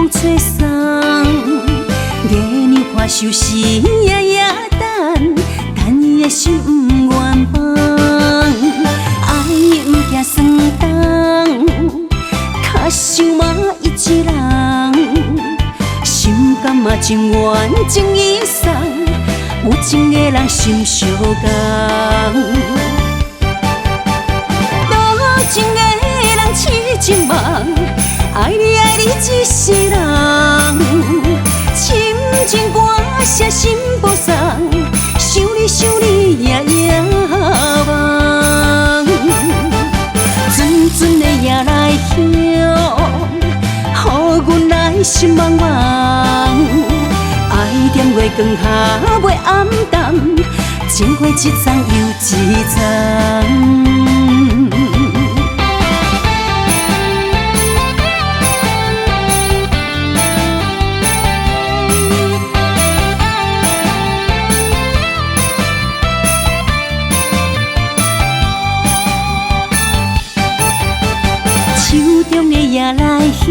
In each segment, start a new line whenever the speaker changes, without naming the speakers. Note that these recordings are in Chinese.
风吹送，月娘破袖时夜夜等，等伊的心不愿放，爱伊不惊霜冻，脚想嘛伊一人，心甘嘛情愿情伊送，有情的人心相共。多情的人痴情梦，爱你爱你一世人，深情歌写心不送，想你想你夜夜梦，阵阵的夜来响，予阮来心茫茫，爱踮月光下袂暗淡，情花一丛又一丛。手中的夜来香，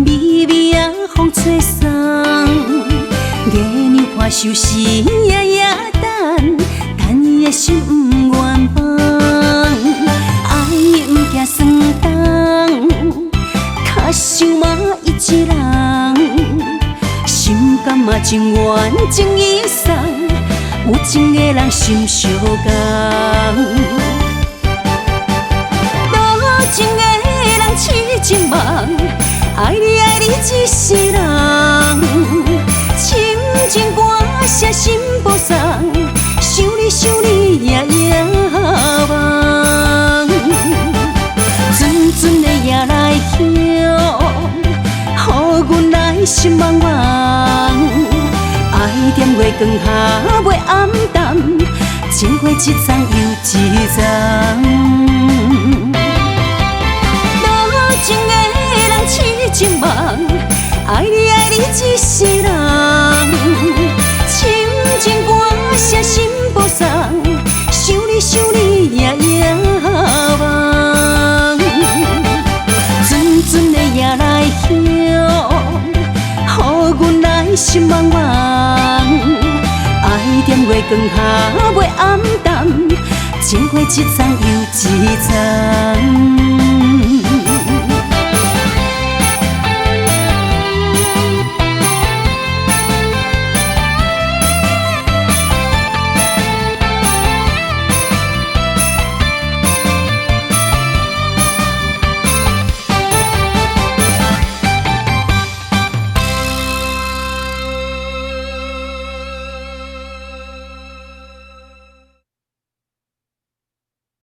微微啊风吹送，月娘破袖时夜夜等，等伊的心不愿放，爱伊不惊霜冻，脚想嘛伊一人，心甘嘛情愿情伊送，有情的人心相共。情的人痴情梦，爱你爱你一世人，深情歌写心不送，想你想你夜夜梦，阵阵的夜来响，予阮来心茫茫，爱踮月光下袂暗淡，情花一丛又一丛。情的人痴情梦，爱你爱你一世人，深情歌写心不送，想你想你夜夜梦，阵阵的夜来响，予阮来心茫茫，爱踮月光下袂暗淡，情花一丛又一丛。